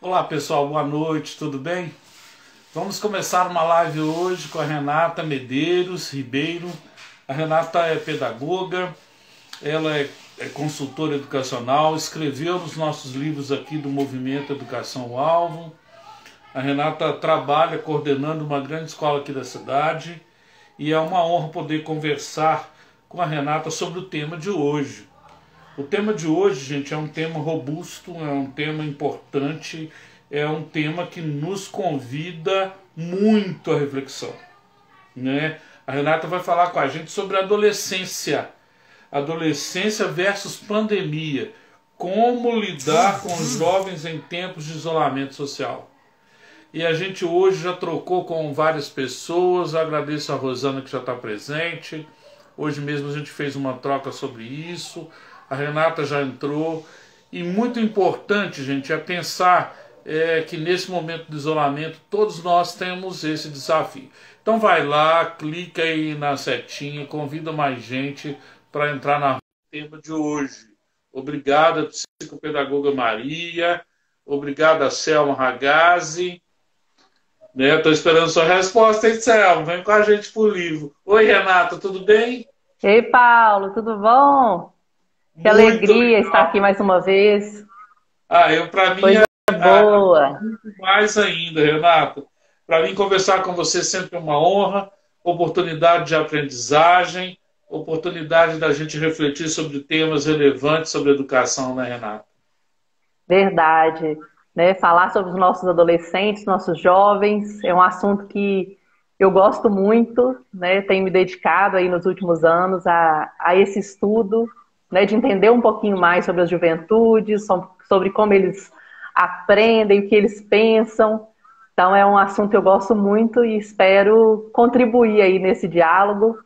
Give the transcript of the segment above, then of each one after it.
Olá pessoal, boa noite, tudo bem? Vamos começar uma live hoje com a Renata Medeiros Ribeiro. A Renata é pedagoga, ela é consultora educacional, escreveu nos nossos livros aqui do Movimento Educação ao Alvo. A Renata trabalha coordenando uma grande escola aqui da cidade e é uma honra poder conversar com a Renata sobre o tema de hoje. O tema de hoje, gente, é um tema robusto, é um tema importante, é um tema que nos convida muito à reflexão, né? A Renata vai falar com a gente sobre adolescência, adolescência versus pandemia, como lidar com os jovens em tempos de isolamento social. E a gente hoje já trocou com várias pessoas, eu agradeço a Rosana que já está presente, hoje mesmo a gente fez uma troca sobre isso. A Renata já entrou. E muito importante, gente, é pensar que nesse momento de isolamento todos nós temos esse desafio. Então vai lá, clica aí na setinha, convida mais gente para entrar no tema de hoje. Obrigado, psicopedagoga Maria. Obrigado a Selma Ragazzi. Estou esperando sua resposta, hein, Selma? Vem com a gente pro livro. Oi, Renata, tudo bem? Ei, Paulo, tudo bom? Que Muito alegria estar legal. aqui mais uma vez. Para mim Coisa boa. muito mais ainda, Renata. Para mim, conversar com você sempre é uma honra, oportunidade de aprendizagem, oportunidade da gente refletir sobre temas relevantes sobre educação, né, Renata? Verdade. Né? Falar sobre os nossos adolescentes, nossos jovens, é um assunto que eu gosto muito, né? Tenho me dedicado aí nos últimos anos a esse estudo, né? De entender um pouquinho mais sobre as juventudes, sobre como eles aprendem, o que eles pensam. Então é um assunto que eu gosto muito e espero contribuir aí nesse diálogo,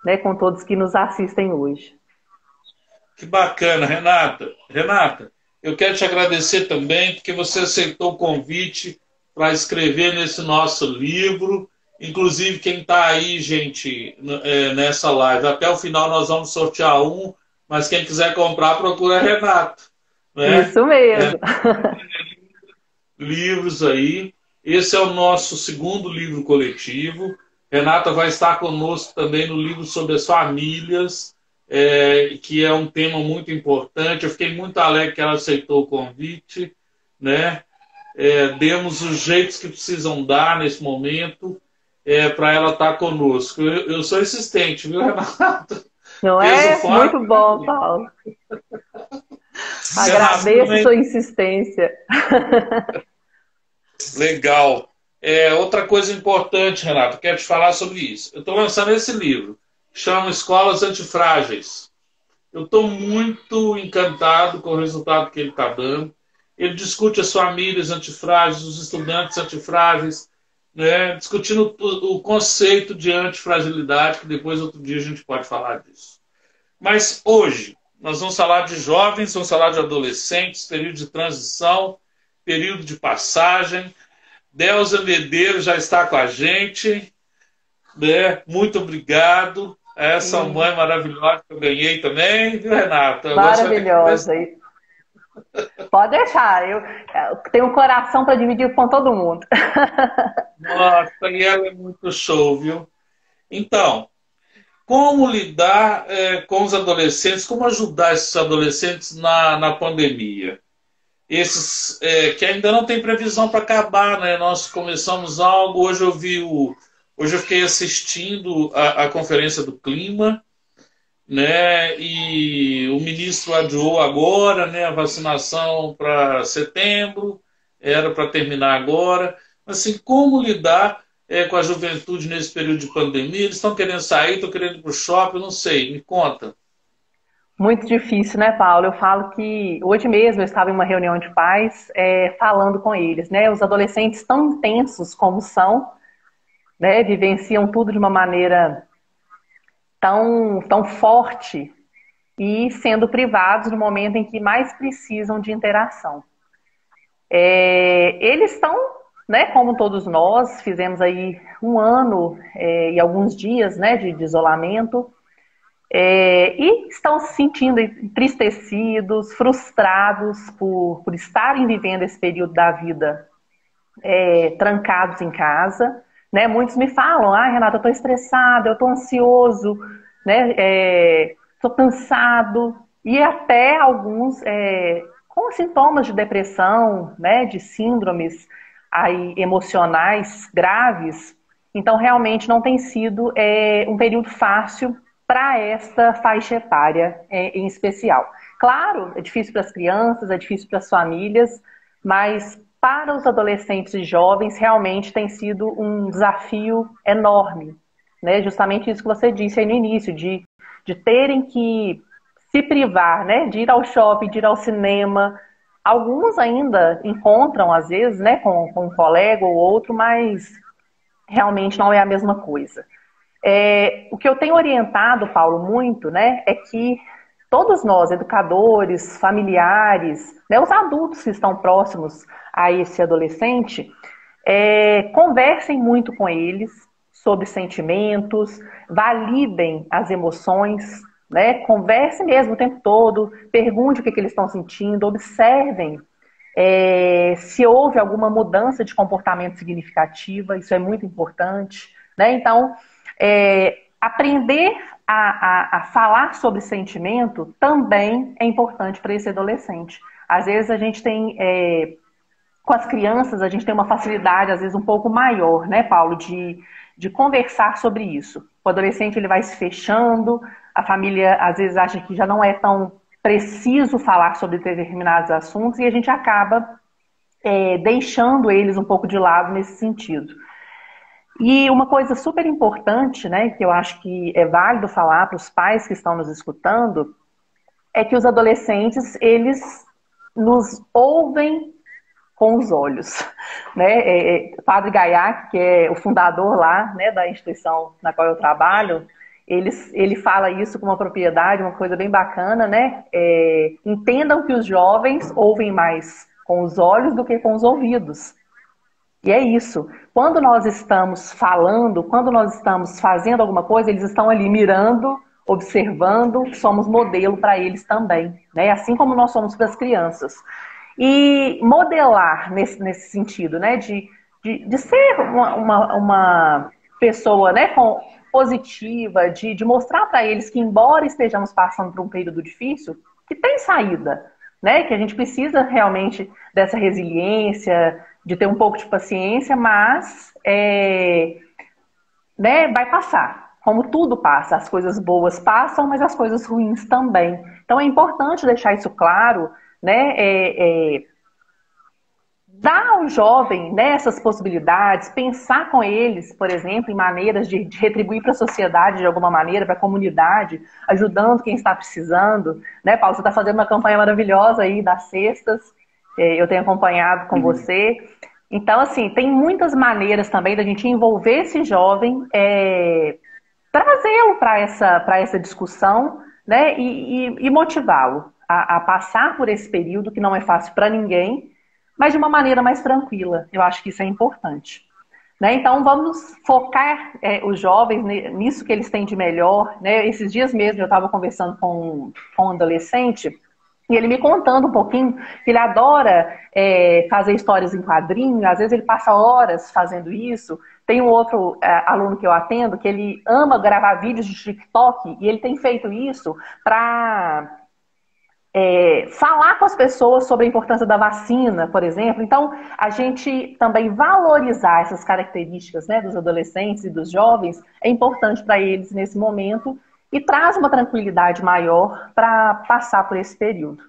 né, com todos que nos assistem hoje. Que bacana, Renata. Renata, eu quero te agradecer também porque você aceitou o convite para escrever nesse nosso livro. Inclusive, quem está aí, gente, nessa live, até o final nós vamos sortear um, mas quem quiser comprar, procura a Renata, né? Isso mesmo. Livros aí. Esse é o nosso segundo livro coletivo. Renata vai estar conosco também no livro sobre as famílias, que é um tema muito importante. Eu fiquei muito alegre que ela aceitou o convite, né? Demos os jeitos que precisam dar nesse momento para ela estar conosco. Eu sou insistente, viu, Renata? Não Peso é? forte. Muito bom, Paulo. Renata, Agradeço sua insistência. legal. Outra coisa importante, Renato, quero te falar sobre isso. Eu estou lançando esse livro, chama Escolas Antifrágeis. Eu estou muito encantado com o resultado que ele está dando. Ele discute as famílias antifrágeis, os estudantes antifrágeis, né, discutindo o conceito de antifragilidade, que depois, outro dia, a gente pode falar disso. Mas hoje, nós vamos falar de jovens, vamos falar de adolescentes, período de transição, período de passagem. Delza Medeiros já está com a gente, né? Muito obrigado a essa Sim, mãe maravilhosa que eu ganhei também, viu, Renata? Agora você vai ter que conversar. maravilhosa. Pode deixar, eu tenho um coração para dividir com todo mundo. Nossa, e ela é muito show, viu? Então, como lidar com os adolescentes, como ajudar esses adolescentes na pandemia? Esses que ainda não tem previsão para acabar, né? Nós começamos algo, hoje eu fiquei assistindo a conferência do clima, né? E o ministro adiou agora, né, a vacinação para setembro, era para terminar agora. Assim, como lidar com a juventude nesse período de pandemia? Eles estão querendo sair, estão querendo ir para o shopping, não sei, me conta. Muito difícil, né, Paulo? Eu falo que hoje mesmo eu estava em uma reunião de pais, falando com eles, né? Os adolescentes tão intensos como são, né? Vivenciam tudo de uma maneira tão forte e sendo privados no momento em que mais precisam de interação. Eles estão, né, como todos nós, fizemos aí um ano e alguns dias, né, de isolamento. e estão se sentindo entristecidos, frustrados por estarem vivendo esse período da vida trancados em casa, né? Muitos me falam, Renata, eu estou estressada, eu estou ansioso, né? Estou cansado, e até alguns com sintomas de depressão, né? De síndromes aí, emocionais graves. Então, realmente não tem sido um período fácil para esta faixa etária em especial. Claro, é difícil para as crianças, é difícil para as famílias, mas para os adolescentes e jovens realmente tem sido um desafio enorme, né? Justamente isso que você disse aí no início, de terem que se privar, né? De ir ao shopping, de ir ao cinema. Alguns ainda encontram, às vezes, né? Com um colega ou outro, mas realmente não é a mesma coisa. O que eu tenho orientado, Paulo, muito, né, é que todos nós, educadores, familiares, né, os adultos que estão próximos a esse adolescente, conversem muito com eles sobre sentimentos, validem as emoções, né, conversem mesmo o tempo todo, pergunte o que eles estão sentindo, observem se houve alguma mudança de comportamento significativa, isso é muito importante, né? Então, aprender a falar sobre sentimento também é importante para esse adolescente. Às vezes a gente tem, com as crianças, a gente tem uma facilidade, às vezes, um pouco maior, né, Paulo, de conversar sobre isso. O adolescente ele vai se fechando, a família às vezes acha que já não é tão preciso falar sobre determinados assuntos e a gente acaba deixando eles um pouco de lado nesse sentido. E uma coisa super importante, né, que eu acho que é válido falar para os pais que estão nos escutando, é que os adolescentes, eles nos ouvem com os olhos, né? Padre Gaiac, que é o fundador lá, né, da instituição na qual eu trabalho, ele fala isso com uma propriedade, uma coisa bem bacana, né? Entendam que os jovens ouvem mais com os olhos do que com os ouvidos. E é isso. Quando nós estamos falando, quando nós estamos fazendo alguma coisa, eles estão ali mirando, observando, somos modelo para eles também, né? Assim como nós somos para as crianças. E modelar nesse sentido, né? De ser uma pessoa, né, positiva, de mostrar para eles que, embora estejamos passando por um período difícil, que tem saída, né? Que a gente precisa realmente dessa resiliência, de ter um pouco de paciência, mas né, vai passar. Como tudo passa, as coisas boas passam, mas as coisas ruins também. Então é importante deixar isso claro, né? Dar ao jovem, né, essas possibilidades, pensar com eles, por exemplo, em maneiras de retribuir para a sociedade de alguma maneira, para a comunidade, ajudando quem está precisando. Né, Paulo, você está fazendo uma campanha maravilhosa aí das cestas, eu tenho acompanhado com você. Então, assim, tem muitas maneiras também da gente envolver esse jovem, trazê-lo para essa discussão, né, e motivá-lo a passar por esse período que não é fácil para ninguém, mas de uma maneira mais tranquila. Eu acho que isso é importante. Né? Então, vamos focar os jovens nisso que eles têm de melhor. Né? Esses dias mesmo eu estava conversando com um adolescente e ele me contando um pouquinho que ele adora fazer histórias em quadrinho, às vezes ele passa horas fazendo isso. Tem um outro aluno que eu atendo que ele ama gravar vídeos de TikTok e ele tem feito isso para falar com as pessoas sobre a importância da vacina, por exemplo. Então, a gente também valorizar essas características, né, dos adolescentes e dos jovens é importante para eles nesse momento e traz uma tranquilidade maior para passar por esse período.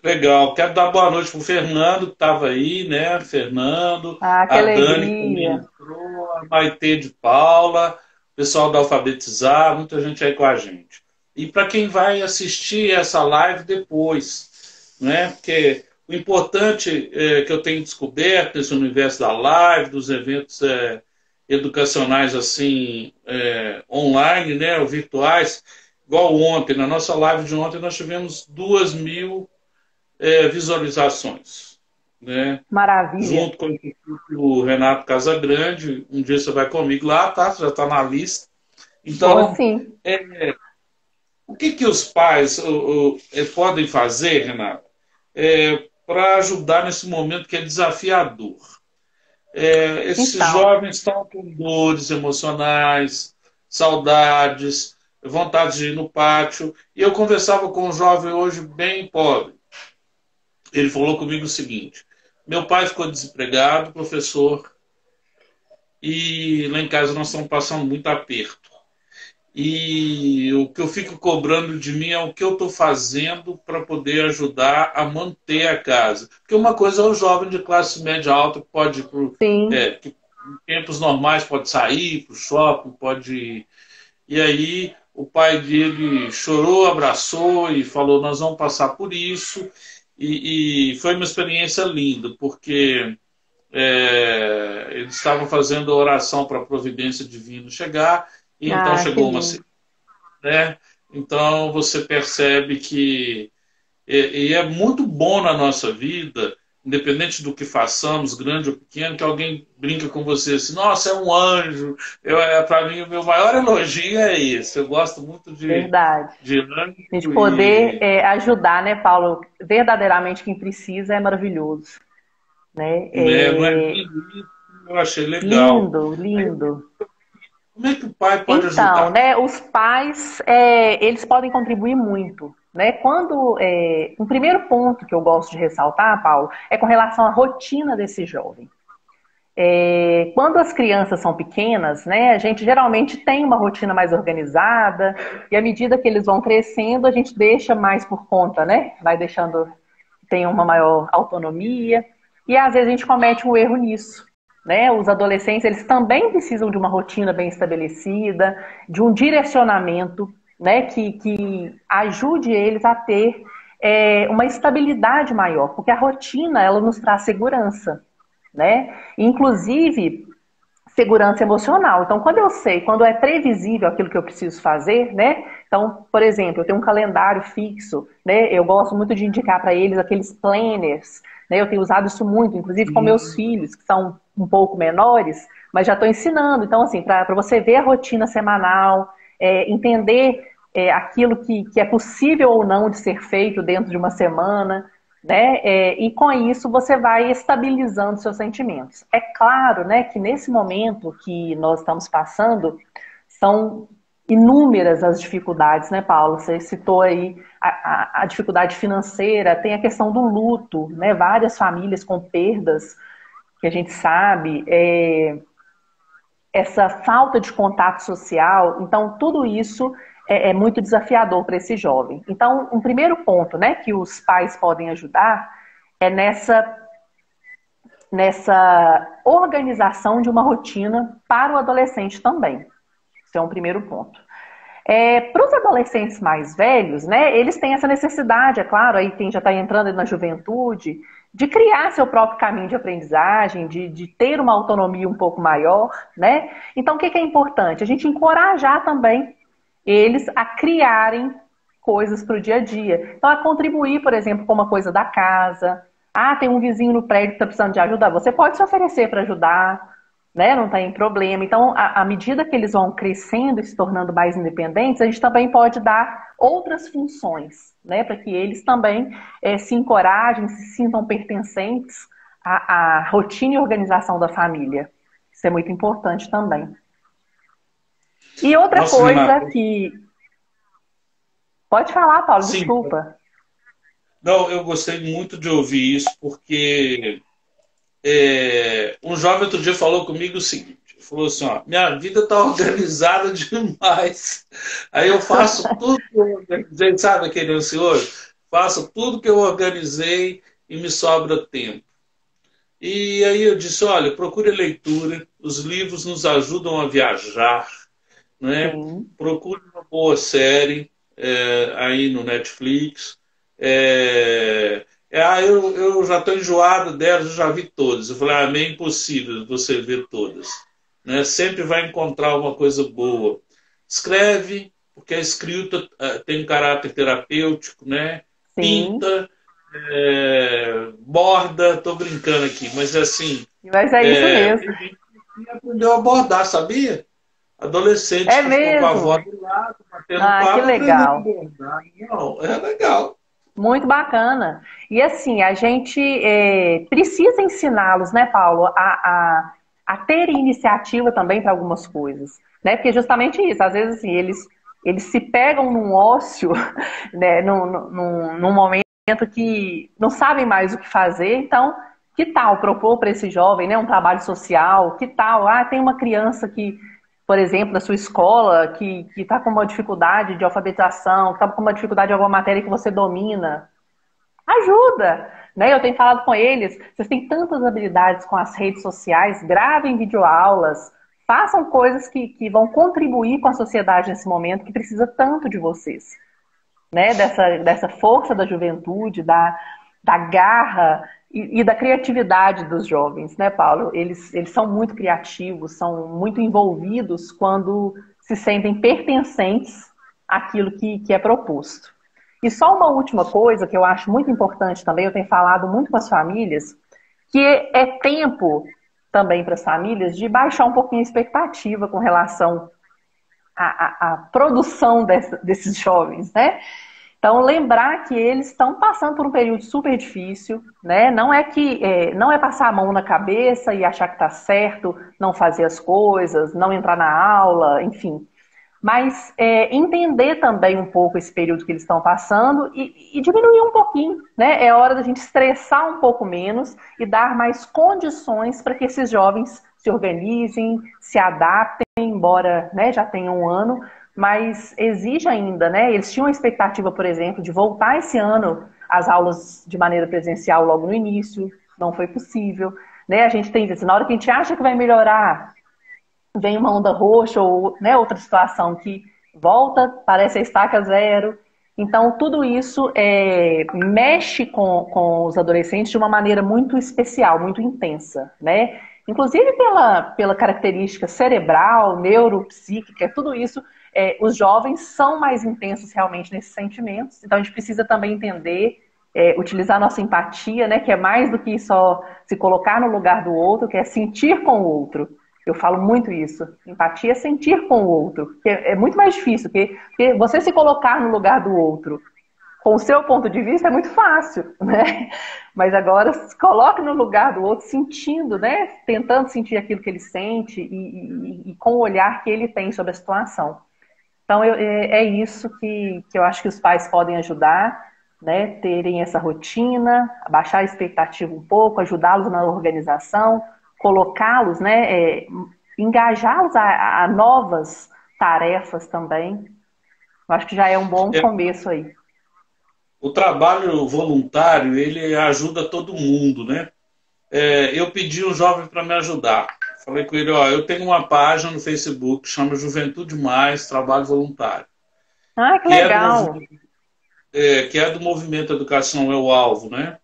Legal. Quero dar boa noite para o Fernando, que estava aí, né? Fernando, que a alegria. Dani que entrou, a Maitê de Paula, o pessoal da Alfabetizar, muita gente aí com a gente. E para quem vai assistir essa live depois, né? Porque o importante que eu tenho descoberto nesse universo da live, dos eventos educacionais assim online, né? Ou virtuais, igual ontem, na nossa live de ontem nós tivemos 2.000 visualizações, né? Maravilha. Junto com o Renato Casagrande, um dia você vai comigo lá, tá? Você já está na lista. Vou Então, sim. o que que os pais podem fazer, Renato, para ajudar nesse momento que é desafiador? Esses Então, jovens estão com dores emocionais, saudades, vontade de ir no pátio. E eu conversava com um jovem hoje bem pobre. Ele falou comigo o seguinte: meu pai ficou desempregado, professor, e lá em casa nós estamos passando muito aperto. E o que eu fico cobrando de mim é o que eu estou fazendo para poder ajudar a manter a casa. Porque uma coisa é o jovem de classe média alta que pode ir sim. que em tempos normais pode sair para o shopping, pode ir. E aí o pai dele chorou, abraçou e falou: nós vamos passar por isso. E foi uma experiência linda, porque eles estavam fazendo oração para a providência divina chegar, e então Ah, que chegou uma, lindo. né? Então você percebe que e é muito bom na nossa vida, independente do que façamos, grande ou pequeno, que alguém brinca com você assim, nossa, é um anjo. Para mim, o meu maior elogio é esse. Eu gosto muito Verdade. de A gente anjo poder e ajudar, né, Paulo? Verdadeiramente quem precisa é maravilhoso, né? não é lindo isso? Eu achei legal. Lindo, Aí, lindo. como é que o pai pode Então, ajudar? né, os pais, eles podem contribuir muito, né? Um primeiro ponto que eu gosto de ressaltar, Paulo, é com relação à rotina desse jovem. Quando as crianças são pequenas, né, a gente geralmente tem uma rotina mais organizada, e à medida que eles vão crescendo, a gente deixa mais por conta, né? Vai deixando tem uma maior autonomia, e às vezes a gente comete um erro nisso. Né? Os adolescentes, eles também precisam de uma rotina bem estabelecida, de um direcionamento, né, que ajude eles a ter uma estabilidade maior, porque a rotina, ela nos traz segurança, né? Inclusive, segurança emocional. Então, quando eu sei, quando é previsível aquilo que eu preciso fazer, né? Então, por exemplo, eu tenho um calendário fixo, né? Eu gosto muito de indicar para eles aqueles planners, né? Eu tenho usado isso muito, inclusive com meus Sim. filhos, que são um pouco menores, mas já estou ensinando. Então, assim, para você ver a rotina semanal, entender aquilo que é possível ou não de ser feito dentro de uma semana, né? E com isso você vai estabilizando seus sentimentos. É claro, né, que nesse momento que nós estamos passando, são inúmeras as dificuldades, né, Paulo? Você citou aí a dificuldade financeira, tem a questão do luto, né? Várias famílias com perdas que a gente sabe, essa falta de contato social, então tudo isso é muito desafiador para esse jovem. Então, um primeiro ponto, né, que os pais podem ajudar é nessa organização de uma rotina para o adolescente também. Esse é um primeiro ponto. Para os adolescentes mais velhos, né, eles têm essa necessidade, é claro, aí já está entrando na juventude, de criar seu próprio caminho de aprendizagem, de ter uma autonomia um pouco maior, né? Então, o que é importante? A gente encorajar também eles a criarem coisas para o dia a dia. Então, a contribuir, por exemplo, com uma coisa da casa. Ah, tem um vizinho no prédio que está precisando de ajuda. Você pode se oferecer para ajudar, né? Não tem problema. Então, à medida que eles vão crescendo e se tornando mais independentes, a gente também pode dar outras funções, né? Para que eles também se encorajem, se sintam pertencentes à rotina e organização da família. Isso é muito importante também. E outra Nossa, coisa Renato, que. Pode falar, Paulo, sim. desculpa. Não, eu gostei muito de ouvir isso, porque um jovem outro dia falou comigo o seguinte: falou assim, ó, minha vida está organizada demais. Aí eu faço tudo que eu organizei, sabe aquele ansioso? Faço tudo que eu organizei e me sobra tempo. E aí eu disse, olha, procure leitura, os livros nos ajudam a viajar, né? Sim. Procure uma boa série aí no Netflix. Eu já estou enjoado delas, eu já vi todas. Eu falei, é meio impossível você ver todas. Né? Sempre vai encontrar uma coisa boa. Escreve, porque a escrita tem um caráter terapêutico, né? Sim. Pinta, borda, estou brincando aqui, mas assim, Mas é isso mesmo. tem gente que aprendeu a bordar, sabia? Adolescente É que ficou com a mesmo? avó do lado, batendo Ah, que papo, aprendendo a legal. bordar. Não, é legal. Muito bacana. E assim, a gente precisa ensiná-los, né, Paulo, a ter iniciativa também para algumas coisas, né? Porque justamente isso, às vezes assim, eles se pegam num ócio, né, num momento que não sabem mais o que fazer, então, que tal propor para esse jovem, né, um trabalho social? Que tal? Ah, tem uma criança que, por exemplo, da sua escola, que está com uma dificuldade de alfabetização, que está com uma dificuldade de alguma matéria que você domina. Ajuda! Né? Eu tenho falado com eles, vocês têm tantas habilidades com as redes sociais, gravem videoaulas, façam coisas que vão contribuir com a sociedade nesse momento que precisa tanto de vocês, né? Dessa força da juventude, da garra e da criatividade dos jovens, né, Paulo? Eles são muito criativos, são muito envolvidos quando se sentem pertencentes àquilo que é proposto. E só uma última coisa que eu acho muito importante também, eu tenho falado muito com as famílias, que é tempo também para as famílias de baixar um pouquinho a expectativa com relação à produção desses jovens, né? Então, lembrar que eles estão passando por um período super difícil, né? Não é passar a mão na cabeça e achar que está certo, não fazer as coisas, não entrar na aula, enfim. Mas entender também um pouco esse período que eles estão passando e diminuir um pouquinho, né? É hora da gente estressar um pouco menos e dar mais condições para que esses jovens se organizem, se adaptem, embora, né, já tenham um ano, mas exige ainda, né? Eles tinham a expectativa, por exemplo, de voltar esse ano às aulas de maneira presencial logo no início, não foi possível, né? A gente tem isso, na hora que a gente acha que vai melhorar, vem uma onda roxa ou, né, outra situação que volta, parece a estaca zero. Então, tudo isso mexe com os adolescentes de uma maneira muito especial, muito intensa, né? Inclusive pela característica cerebral, neuropsíquica, tudo isso, os jovens são mais intensos realmente nesses sentimentos. Então, a gente precisa também entender, utilizar a nossa empatia, né, que é mais do que só se colocar no lugar do outro, que é sentir com o outro. Eu falo muito isso. Empatia é sentir com o outro. Que é muito mais difícil, porque você se colocar no lugar do outro com o seu ponto de vista é muito fácil, né? Mas agora se coloque no lugar do outro sentindo, né? Tentando sentir aquilo que ele sente e com o olhar que ele tem sobre a situação. Então é isso que eu acho que os pais podem ajudar, né? Terem essa rotina, baixar a expectativa um pouco, ajudá-los na organização, colocá-los, né? Engajá-los a novas tarefas também. Eu acho que já é um bom É, começo aí. o trabalho voluntário, ele ajuda todo mundo, né? Eu pedi um jovem para me ajudar. Falei com ele, ó, eu tenho uma página no Facebook, chama Juventude Mais, Trabalho Voluntário, Ah, que que é do, legal. que é do movimento Educação é o Alvo, né?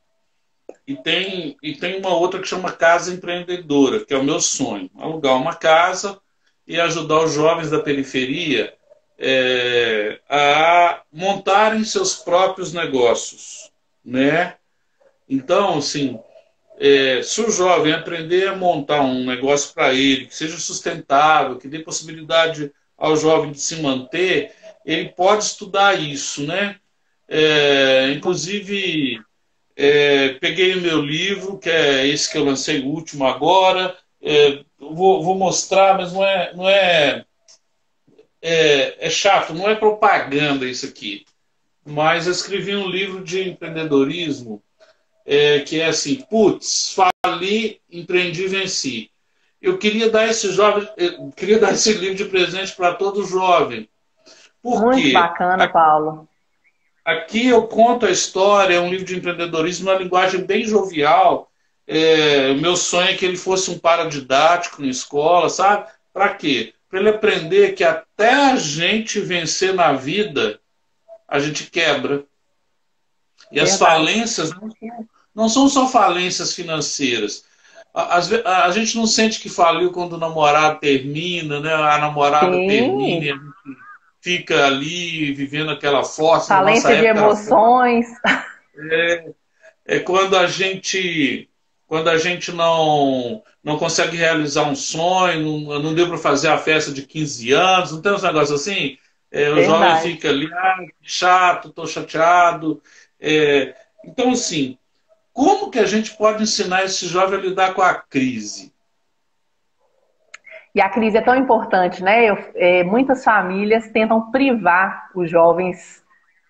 E tem uma outra que chama Casa Empreendedora, que é o meu sonho. Alugar uma casa e ajudar os jovens da periferia a montarem seus próprios negócios, né? Então, assim, se o jovem aprender a montar um negócio para ele, que seja sustentável, que dê possibilidade ao jovem de se manter, ele pode estudar isso, né? Inclusive, peguei o meu livro, que é esse que eu lancei o último agora. Vou mostrar, mas não é chato, não é propaganda isso aqui. Mas eu escrevi um livro de empreendedorismo que é assim, putz, fali, empreendi e venci. Eu queria dar esse jovem, eu queria dar esse livro de presente para todo jovem. Por Muito quê? bacana, Paulo. Aqui eu conto a história, é um livro de empreendedorismo, uma linguagem bem jovial. O meu sonho é que ele fosse um paradidático na escola, sabe? Para quê? Para ele aprender que até a gente vencer na vida, a gente quebra. E as Verdade. falências não são só falências financeiras. A gente não sente que faliu quando o namorado termina, né? A namorada termina e a Sim. gente fica ali vivendo aquela força. Na nossa Falência de época era forte. emoções. É quando a gente quando a gente não consegue realizar um sonho, não deu para fazer a festa de 15 anos, não tem uns negócios assim? O jovem Verdade. fica ali, que chato, estou chateado. Então, assim, como que a gente pode ensinar esse jovem a lidar com a crise? E a crise é tão importante, né? Muitas famílias tentam privar os jovens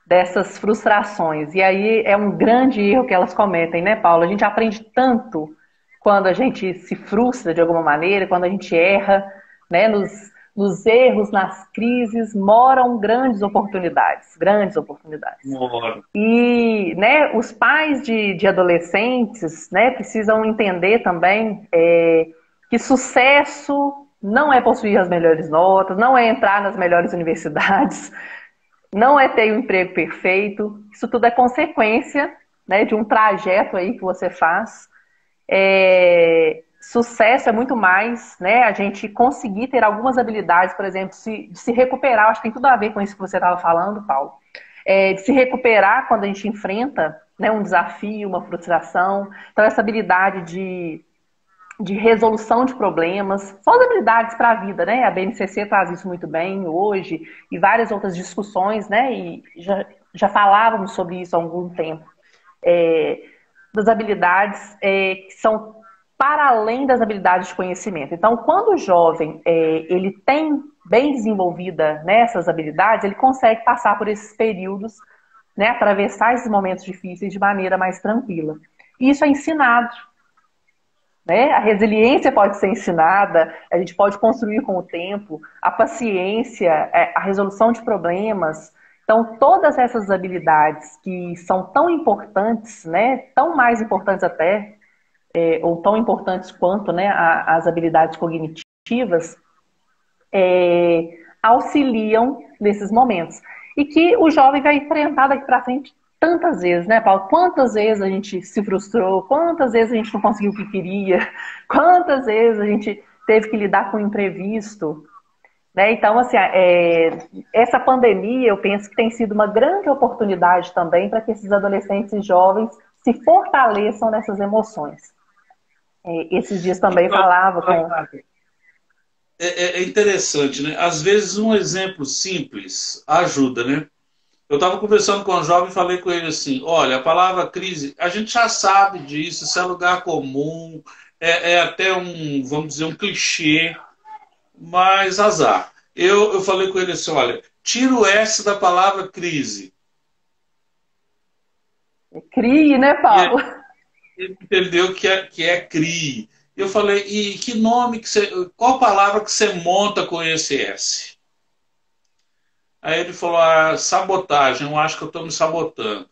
dessas frustrações. E aí é um grande erro que elas cometem, né, Paulo? A gente aprende tanto quando a gente se frustra de alguma maneira, quando a gente erra, né? Nos erros, nas crises, moram grandes oportunidades, grandes oportunidades. Moro. E, né, os pais de adolescentes, né, precisam entender também que sucesso não é possuir as melhores notas, não é entrar nas melhores universidades, não é ter um emprego perfeito. Isso tudo é consequência, né, de um trajeto aí que você faz. Sucesso é muito mais, né, a gente conseguir ter algumas habilidades, por exemplo, de se recuperar. Acho que tem tudo a ver com isso que você estava falando, Paulo. De se recuperar quando a gente enfrenta, né, um desafio, uma frustração. Então, essa habilidade de resolução de problemas, são as habilidades para a vida, né? A BNCC traz isso muito bem hoje, e várias outras discussões, né? E já falávamos sobre isso há algum tempo. É, das habilidades que são para além das habilidades de conhecimento. Então, quando o jovem ele tem bem desenvolvida, né, essas habilidades, ele consegue passar por esses períodos, né, atravessar esses momentos difíceis de maneira mais tranquila. E isso é ensinado, né? A resiliência pode ser ensinada, a gente pode construir com o tempo, a paciência, a resolução de problemas. Então, todas essas habilidades que são tão importantes, né, tão mais importantes até, ou tão importantes quanto, né, as habilidades cognitivas, auxiliam nesses momentos. E que o jovem vai enfrentar daqui para frente tantas vezes, né, Paulo? Quantas vezes a gente se frustrou, quantas vezes a gente não conseguiu o que queria, quantas vezes a gente teve que lidar com o imprevisto, né? Então, assim, essa pandemia, eu penso que tem sido uma grande oportunidade também para que esses adolescentes e jovens se fortaleçam nessas emoções. Esses dias também Então, falava com... é interessante, né? Às vezes um exemplo simples ajuda, né? Eu estava conversando com um jovem e falei com ele assim: olha, a palavra crise, a gente já sabe disso, isso é lugar comum, é até um, vamos dizer, um clichê, mas azar. Eu falei com ele assim: olha, tira o S da palavra crise. Crie, né, E aí Paulo? ele entendeu que é CRI. Eu falei: e que nome que você. Qual palavra que você monta com esse S? Aí ele falou: sabotagem, eu acho que eu estou me sabotando.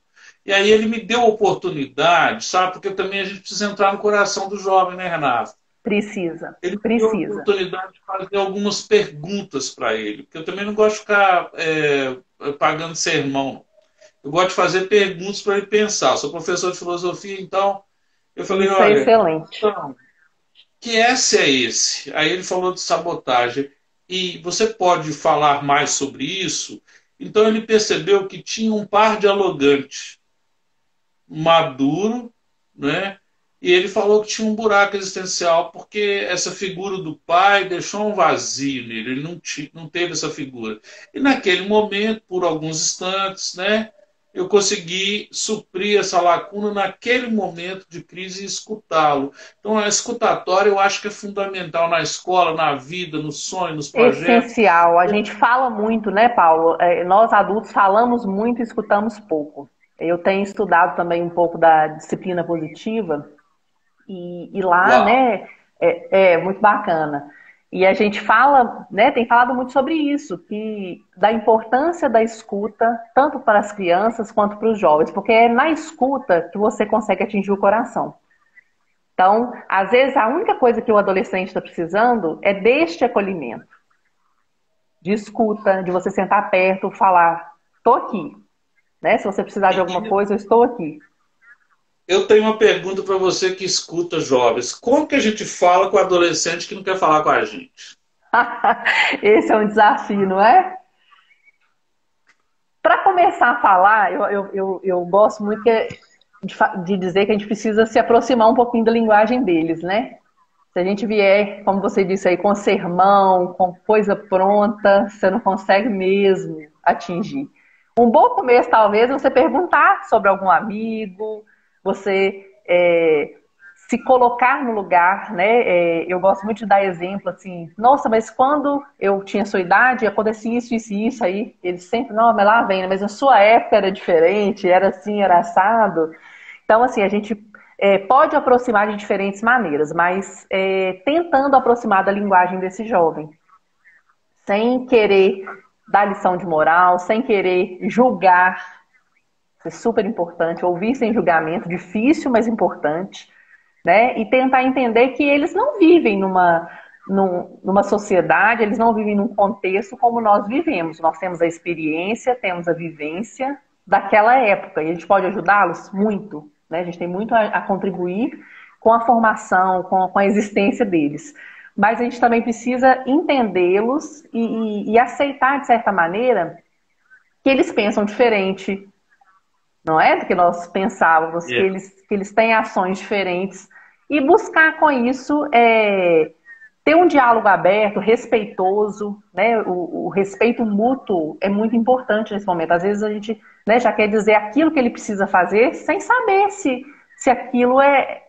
E aí ele me deu a oportunidade, sabe? Porque também a gente precisa entrar no coração do jovem, né, Renato? Precisa, Ele me deu a precisa. oportunidade de fazer algumas perguntas para ele, porque eu também não gosto de ficar pagando sermão. Eu gosto de fazer perguntas para ele pensar. Eu sou professor de filosofia, então eu falei: Isso é olha, excelente. então, que S é esse? Aí ele falou de sabotagem. E você pode falar mais sobre isso? Então ele percebeu que tinha um par dialogante maduro, né? E ele falou que tinha um buraco existencial porque essa figura do pai deixou um vazio nele, ele não teve essa figura. E naquele momento, por alguns instantes, né, eu consegui suprir essa lacuna naquele momento de crise e escutá-lo. Então, a escutatória eu acho que é fundamental na escola, na vida, no sonho, nos projetos. Essencial. A gente fala muito, né, Paulo? Nós adultos falamos muito e escutamos pouco. Eu tenho estudado também um pouco da disciplina positiva e lá, Uau! né, é muito bacana. E a gente fala, né, tem falado muito sobre isso, que da importância da escuta, tanto para as crianças quanto para os jovens, porque é na escuta que você consegue atingir o coração. Então, às vezes, a única coisa que o adolescente está precisando é deste acolhimento, de escuta, de você sentar perto, falar, tô aqui, né? Se você precisar de alguma E coisa, eu estou aqui. eu tenho uma pergunta para você que escuta jovens. Como que a gente fala com o adolescente que não quer falar com a gente? Esse é um desafio, não é? Para começar a falar, eu gosto muito que de dizer que a gente precisa se aproximar um pouquinho da linguagem deles, né? Se a gente vier, como você disse aí, com sermão, com coisa pronta, você não consegue mesmo atingir. Um bom começo, talvez, é você perguntar sobre algum amigo, você se colocar no lugar, né? Eu gosto muito de dar exemplo, assim, nossa, mas quando eu tinha sua idade, acontecia isso, isso e isso aí. Eles sempre, não, mas lá vem, né? Mas na sua época era diferente, era assim, era assado. Então, assim, a gente pode aproximar de diferentes maneiras, mas tentando aproximar da linguagem desse jovem, sem querer dar lição de moral, sem querer julgar. Isso é super importante, ouvir sem julgamento, difícil, mas importante, né? E tentar entender que eles não vivem numa sociedade, eles não vivem num contexto como nós vivemos. Nós temos a experiência, temos a vivência daquela época, e a gente pode ajudá-los muito, né? A gente tem muito a contribuir com a formação, com a existência deles. Mas a gente também precisa entendê-los e aceitar, de certa maneira, que eles pensam diferente, não é? Do que nós pensávamos, que eles têm ações diferentes. E buscar com isso ter um diálogo aberto, respeitoso, né? O respeito mútuo é muito importante nesse momento. Às vezes a gente, né, já quer dizer aquilo que ele precisa fazer sem saber se aquilo é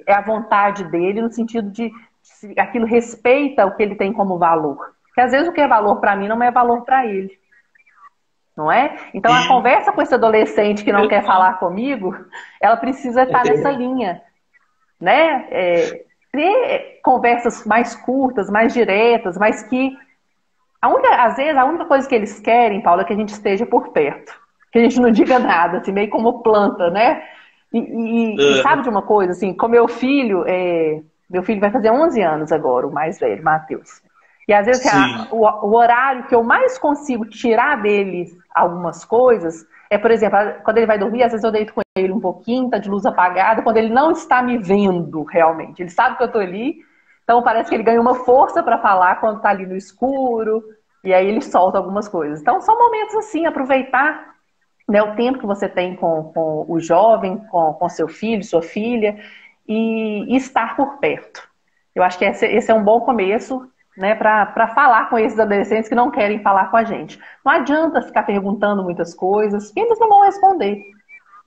a vontade dele, no sentido de se aquilo respeita o que ele tem como valor. Porque às vezes o que é valor para mim não é valor para ele. Não é? Então a conversa com esse adolescente que não quer falar comigo, ela precisa estar nessa linha, né? Ter conversas mais curtas, mais diretas, mas que às vezes a única coisa que eles querem, Paulo, é que a gente esteja por perto, que a gente não diga nada, assim, meio como planta, né? E sabe de uma coisa, assim, com meu filho vai fazer 11 anos agora, o mais velho, Matheus. E às vezes o horário que eu mais consigo tirar dele algumas coisas é, por exemplo, quando ele vai dormir, às vezes eu deito com ele um pouquinho, tá de luz apagada, quando ele não está me vendo realmente. Ele sabe que eu tô ali, então parece que ele ganha uma força para falar quando tá ali no escuro, e aí ele solta algumas coisas. Então são momentos assim, aproveitar, né, o tempo que você tem com o jovem, com seu filho, sua filha, e estar por perto. Eu acho que esse é um bom começo, né, para falar com esses adolescentes que não querem falar com a gente. Não adianta ficar perguntando muitas coisas, que eles não vão responder.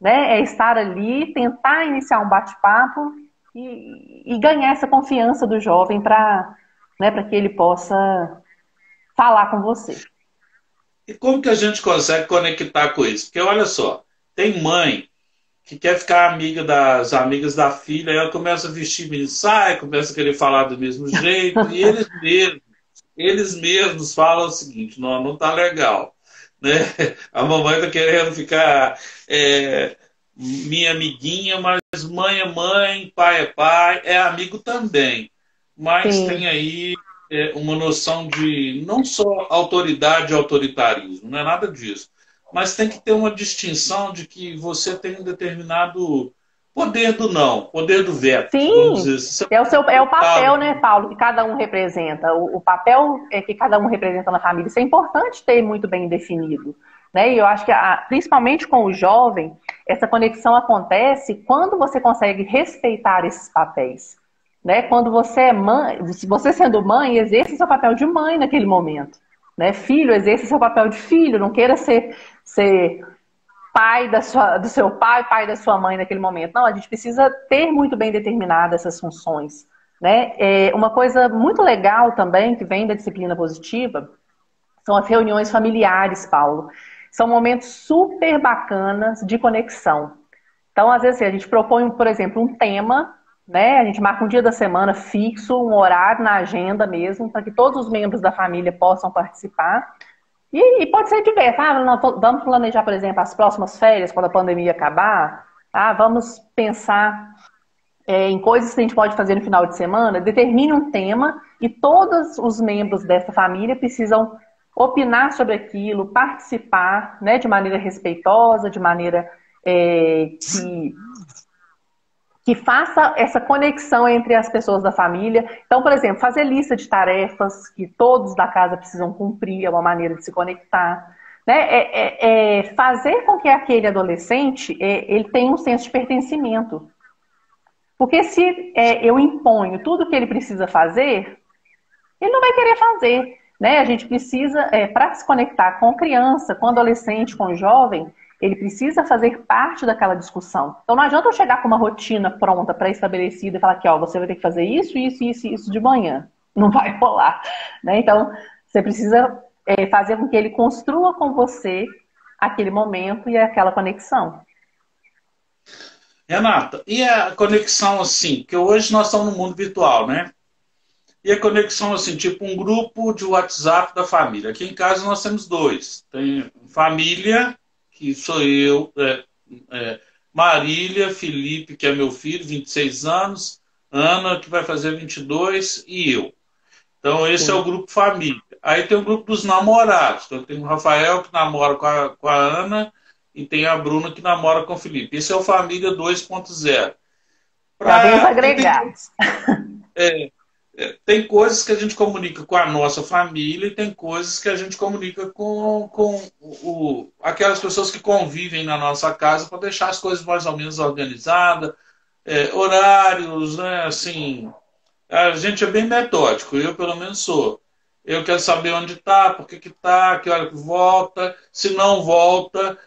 Né? É estar ali, tentar iniciar um bate-papo e ganhar essa confiança do jovem para que ele possa falar com você. E como que a gente consegue conectar com isso? Porque olha só, tem mãe que quer ficar amiga das amigas da filha, aí ela começa a vestir mini saia, começa a querer falar do mesmo jeito, e eles mesmos falam o seguinte, não tá legal. Né? A mamãe está querendo ficar minha amiguinha, mas mãe é mãe, pai é pai, é amigo também. Mas Sim. tem aí uma noção de não só autoridade e autoritarismo, não é nada disso. Mas tem que ter uma distinção de que você tem um determinado poder do não, poder do veto. Sim, vamos dizer assim. é o papel, né, Paulo, que cada um representa. O papel que cada um representa na família. Isso é importante ter muito bem definido. Né? E eu acho que, principalmente com o jovem, essa conexão acontece quando você consegue respeitar esses papéis. Né? Quando você é mãe, você sendo mãe, exerce seu papel de mãe naquele momento. Né? Filho, exerce seu papel de filho. Não queira ser pai do seu pai da sua mãe naquele momento. Não, a gente precisa ter muito bem determinadas essas funções. Né? Uma coisa muito legal também, que vem da disciplina positiva, são as reuniões familiares, Paulo. São momentos super bacanas de conexão. Então, às vezes, a gente propõe, por exemplo, um tema, né? A gente marca um dia da semana fixo, um horário na agenda mesmo, para que todos os membros da família possam participar. E pode ser diverso. Vamos planejar, por exemplo, as próximas férias, quando a pandemia acabar. Vamos pensar em coisas que a gente pode fazer no final de semana. Determine um tema e todos os membros dessa família precisam opinar sobre aquilo, participar, né, de maneira respeitosa, de maneira que faça essa conexão entre as pessoas da família. Então, por exemplo, fazer lista de tarefas que todos da casa precisam cumprir, é uma maneira de se conectar. né, fazer com que aquele adolescente ele tenha um senso de pertencimento. Porque se eu imponho tudo que ele precisa fazer, ele não vai querer fazer. Né? A gente precisa, para se conectar com criança, com adolescente, com jovem, ele precisa fazer parte daquela discussão. Então não adianta eu chegar com uma rotina pronta, pré-estabelecida e falar que ó, você vai ter que fazer isso, isso, isso e isso de manhã. Não vai rolar. Né? Então você precisa fazer com que ele construa com você aquele momento e aquela conexão. Renata, e a conexão assim? Porque hoje nós estamos no mundo virtual, né? E a conexão assim, tipo um grupo de WhatsApp da família. Aqui em casa nós temos dois. Tem família, que sou eu, Marília, Felipe, que é meu filho, 26 anos, Ana, que vai fazer 22, e eu. Então esse é o Sim. grupo família. Aí tem o grupo dos namorados. Então tem o Rafael que namora com a Ana e tem a Bruna que namora com o Felipe. Esse é o Família 2.0. Já vem os E agregados. tem coisas que a gente comunica com a nossa família e tem coisas que a gente comunica com aquelas pessoas que convivem na nossa casa para deixar as coisas mais ou menos organizadas, horários, né? Assim, a gente é bem metódico, eu pelo menos sou. Eu quero saber onde está, por que está, que hora que volta, se não volta,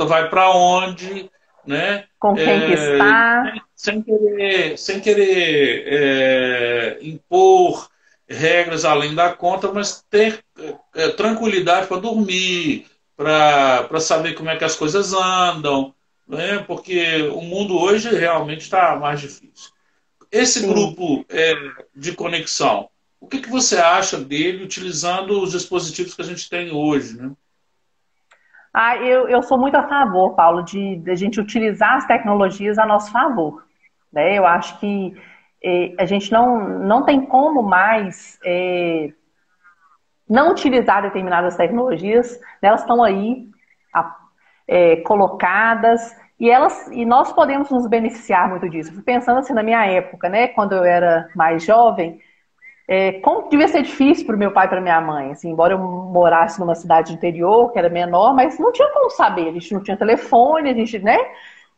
vai para onde, né? Com quem que está. Sem querer impor regras além da conta, mas ter tranquilidade para dormir, para saber como é que as coisas andam, né? Porque o mundo hoje realmente está mais difícil. Esse Sim. grupo de conexão, o que você acha dele utilizando os dispositivos que a gente tem hoje, né? Eu sou muito a favor, Paulo, de a gente utilizar as tecnologias a nosso favor. Né? Eu acho que a gente não tem como mais não utilizar determinadas tecnologias, né? Elas estão aí colocadas e nós podemos nos beneficiar muito disso. Fui pensando assim na minha época, né? Quando eu era mais jovem, como devia ser difícil para o meu pai e para minha mãe, assim, embora eu morasse numa cidade interior, que era menor, mas não tinha como saber, a gente não tinha telefone, a gente, né,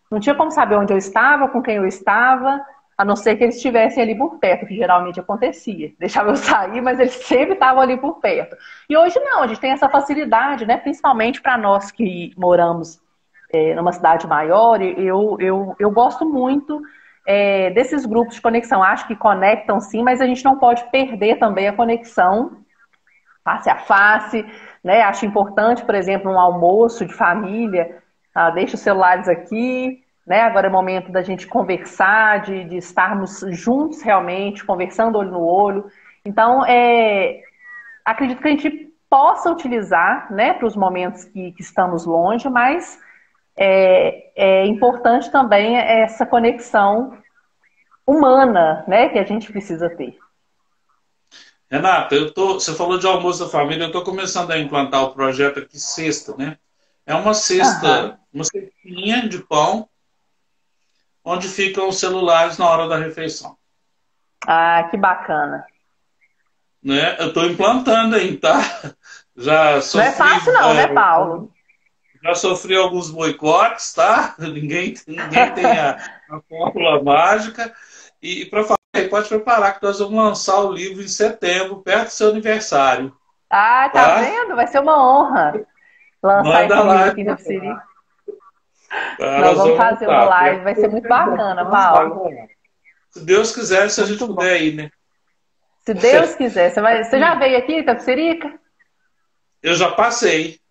não tinha como saber onde eu estava, com quem eu estava, a não ser que eles estivessem ali por perto, que geralmente acontecia. Deixava eu sair, mas eles sempre estavam ali por perto. E hoje não, a gente tem essa facilidade, né, principalmente para nós que moramos numa cidade maior, eu gosto muito desses grupos de conexão. Acho que conectam sim, mas a gente não pode perder também a conexão face a face, né? Acho importante, por exemplo, um almoço de família, deixa os celulares aqui, né? Agora é o momento da gente conversar, de estarmos juntos realmente, conversando olho no olho. Então, acredito que a gente possa utilizar, né, para os momentos que estamos longe, mas é importante também essa conexão humana, né, que a gente precisa ter. Renata, você falou de almoço da família, eu estou começando a implantar o projeto aqui sexta, né? É uma Aham. cesta, uma cestinha de pão, onde ficam os celulares na hora da refeição. Ah, que bacana. Né? Eu estou implantando aí, tá? Já Não é sofri, fácil não, né, Paulo? já sofri alguns boicotes, tá? Ninguém tem a fórmula mágica. E para falar, pode preparar que nós vamos lançar o livro em setembro, perto do seu aniversário, Ah, tá tá? vendo? Vai ser uma honra lançar Manda esse livro lá, aqui no Siri. tá? Nós Nós vamos vamos fazer uma lançar. live, vai ser muito bacana, Paulo. Se Deus quiser, se a gente Muito bom. puder ir, né? Se Deus quiser, você já veio aqui, Itapecerica? Eu já passei.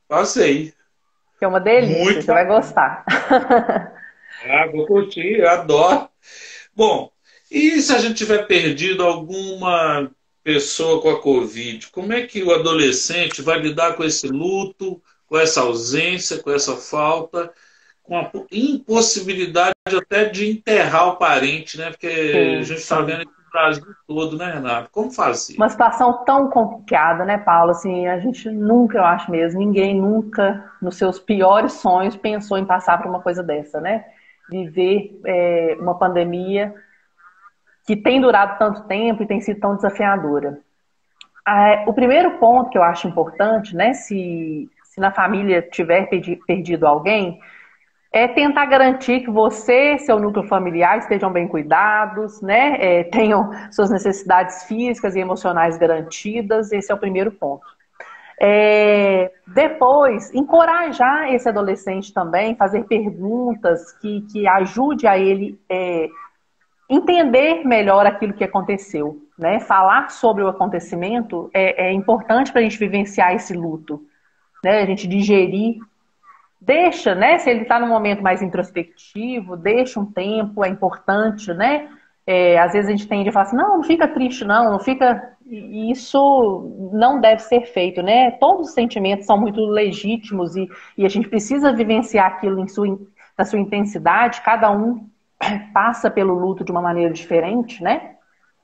Que é uma delícia, Muito você vai bacana. gostar. Ah, vou curtir, eu adoro. Bom, e se a gente tiver perdido alguma pessoa com a Covid, como é que o adolescente vai lidar com esse luto, com essa ausência, com essa falta, com a impossibilidade até de enterrar o parente, né? Porque a Sim, gente está sim. vendo aqui no Brasil todo, né, Renato? Como fazer? Uma situação tão complicada, né, Paulo? Assim, a gente nunca, eu acho mesmo, ninguém nunca, nos seus piores sonhos, pensou em passar por uma coisa dessa, né? Viver uma pandemia que tem durado tanto tempo e tem sido tão desafiadora. O primeiro ponto que eu acho importante, né, se na família tiver perdido alguém, é tentar garantir que você, seu núcleo familiar, estejam bem cuidados, né? Tenham suas necessidades físicas e emocionais garantidas. Esse é o primeiro ponto. Depois, encorajar esse adolescente também, fazer perguntas que ajude a ele entender melhor aquilo que aconteceu, né? Falar sobre o acontecimento é importante para a gente vivenciar esse luto, né? A gente digerir. Deixa, né? Se ele está num momento mais introspectivo, deixa um tempo, é importante, né? Às vezes a gente tende a falar assim, não, não fica triste, não fica. Isso não deve ser feito, né? Todos os sentimentos são muito legítimos e a gente precisa vivenciar aquilo na sua intensidade, cada um passa pelo luto de uma maneira diferente, né?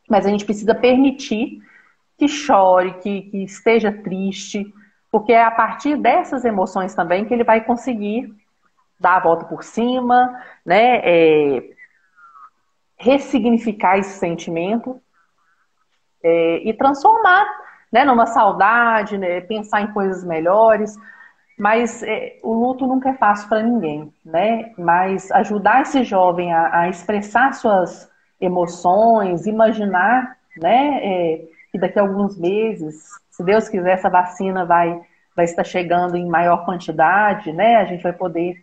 Mas a gente precisa permitir que chore, que esteja triste, porque é a partir dessas emoções também que ele vai conseguir dar a volta por cima, né? Ressignificar esse sentimento e transformar, né, numa saudade, né? Pensar em coisas melhores. Mas o luto nunca é fácil para ninguém, né? Mas ajudar esse jovem a expressar suas emoções, imaginar, né, que daqui a alguns meses, se Deus quiser, essa vacina vai estar chegando em maior quantidade, né? A gente vai poder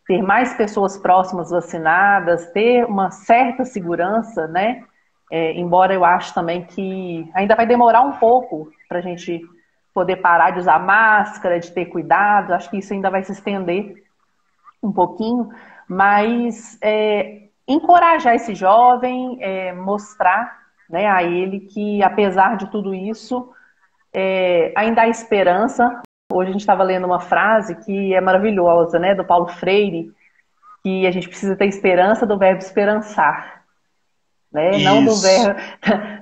ter mais pessoas próximas vacinadas, ter uma certa segurança, né? Embora eu acho também que ainda vai demorar um pouco para a gente poder parar de usar máscara, de ter cuidado, acho que isso ainda vai se estender um pouquinho, mas encorajar esse jovem, mostrar, né, a ele que apesar de tudo isso, ainda há esperança. Hoje a gente estava lendo uma frase que é maravilhosa, né, do Paulo Freire, que a gente precisa ter esperança do verbo esperançar, né? Não do verbo,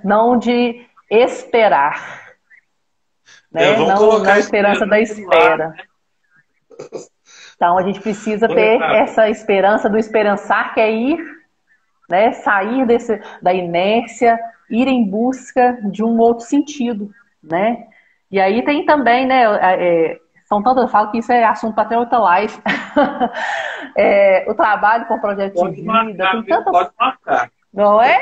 não de esperar, né? Vamos Não colocar esperança da espera. Então a gente precisa ter essa esperança do esperançar, que é ir, né, sair da inércia, ir em busca de um outro sentido, né? E aí tem também, né, são tantas, eu falo que isso é assunto para até outra live. O trabalho com projeto de vida, tem tantas, pode marcar. não é?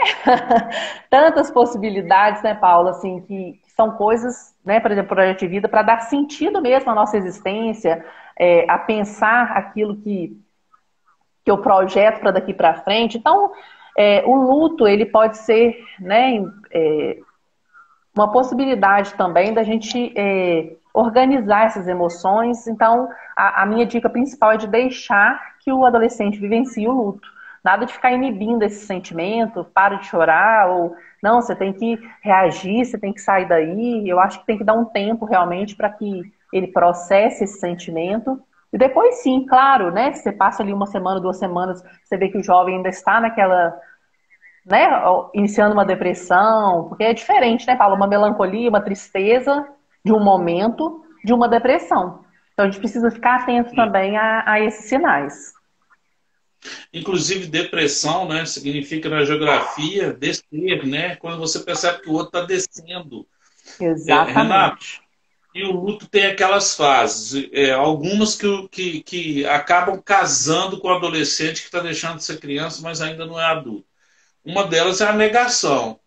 Tantas possibilidades, né, Paula, assim, que são coisas, né, por exemplo, projeto de vida, para dar sentido mesmo à nossa existência, a pensar aquilo que eu projeto para daqui para frente. Então, o luto, ele pode ser, né, uma possibilidade também da gente organizar essas emoções. Então, a minha dica principal é de deixar que o adolescente vivencie o luto. Nada de ficar inibindo esse sentimento, para de chorar, ou não, você tem que reagir, você tem que sair daí. Eu acho que tem que dar um tempo realmente para que ele processe esse sentimento. E depois sim, claro, né? Você passa ali uma semana, 2 semanas, você vê que o jovem ainda está naquela, né, iniciando uma depressão, porque é diferente, né, Paulo? Uma melancolia, uma tristeza de um momento, de uma depressão. Então a gente precisa ficar atento também a esses sinais. Inclusive, depressão, né, significa na geografia descer, né? Quando você percebe que o outro está descendo. Renato, Exatamente. e o luto tem aquelas fases, algumas que acabam casando com o adolescente que está deixando de ser criança, mas ainda não é adulto. Uma delas é a negação.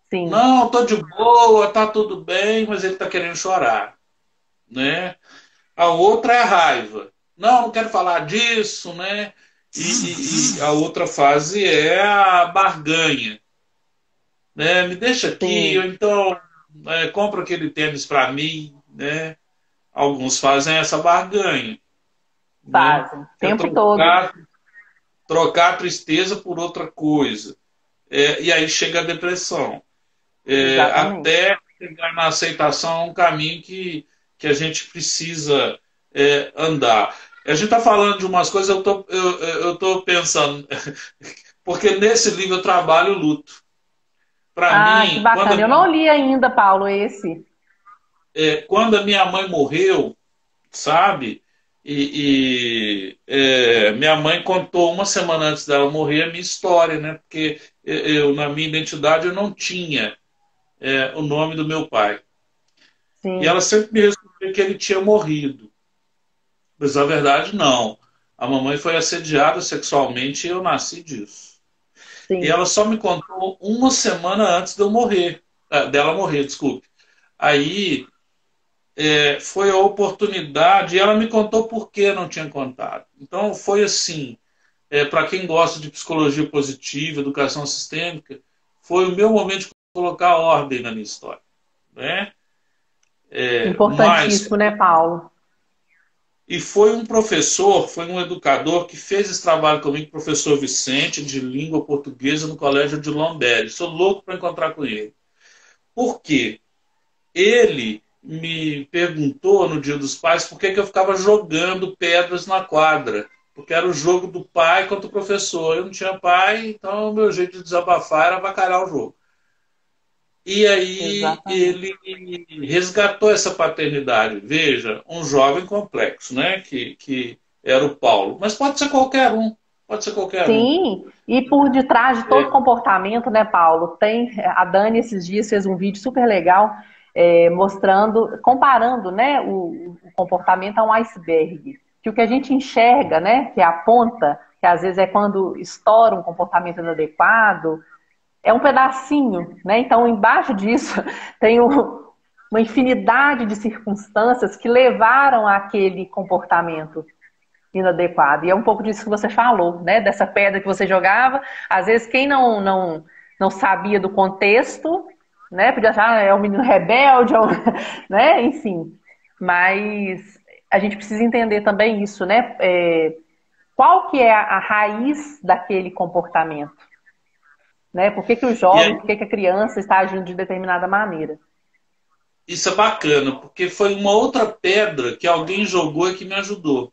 Sim. Não, tô de boa, tá tudo bem, mas ele está querendo chorar, né? A outra é a raiva. Não, não quero falar disso, né? E a outra fase é a barganha, né? Me deixa aqui, ou Sim, então compra aquele tênis para mim, né? Alguns fazem essa barganha, né? fazem. O Que é tempo todo. trocar a tristeza por outra coisa. E aí chega a depressão. Exatamente. Até chegar na aceitação é um caminho que a gente precisa andar. A gente está falando de umas coisas, eu tô pensando, porque nesse livro eu trabalho o luto. Para Ah, que mim, bacana. Eu não li ainda, Paulo, esse. quando a minha mãe morreu, sabe? Minha mãe contou uma semana antes dela morrer a minha história, né? Porque eu, na minha identidade, eu não tinha o nome do meu pai. E ela Sim. sempre me que ele tinha morrido. Mas na verdade, não. A mamãe foi assediada sexualmente e eu nasci disso. E Sim, ela só me contou uma semana antes de eu morrer, dela morrer, desculpe. Aí foi a oportunidade, e ela me contou por que não tinha contado. Então foi assim, para quem gosta de psicologia positiva, educação sistêmica, foi o meu momento de colocar ordem na minha história, né? Mas importantíssimo, né, Paulo? e foi um professor, foi um educador que fez esse trabalho comigo, professor Vicente, de língua portuguesa no Colégio de Lombardi. Sou louco para encontrar com ele. Por quê? Ele me perguntou no Dia dos Pais por que eu ficava jogando pedras na quadra. Porque era o jogo do pai contra o professor. Eu não tinha pai, então o meu jeito de desabafar era avacalhar o jogo. E aí Exatamente. ele resgatou essa paternidade. Veja, um jovem complexo, né? Que era o Paulo. Mas pode ser qualquer um. Pode ser qualquer um. Sim, e por detrás de todo comportamento, né, Paulo, tem a Dani esses dias fez um vídeo super legal mostrando, comparando, né, o comportamento a um iceberg, que o que a gente enxerga, né, que é a ponta, que às vezes é quando estoura um comportamento inadequado, é um pedacinho, né? Então embaixo disso tem uma infinidade de circunstâncias que levaram àquele comportamento inadequado. E é um pouco disso que você falou, né? Dessa pedra que você jogava. Às vezes, quem não sabia do contexto, né? Podia achar, é um menino rebelde, né? Enfim. Mas a gente precisa entender também isso, né? Qual que é a raiz daquele comportamento? Né? Por que que o E jovem, aí, por que que a criança está agindo de determinada maneira? isso é bacana, porque foi uma outra pedra que alguém jogou e que me ajudou.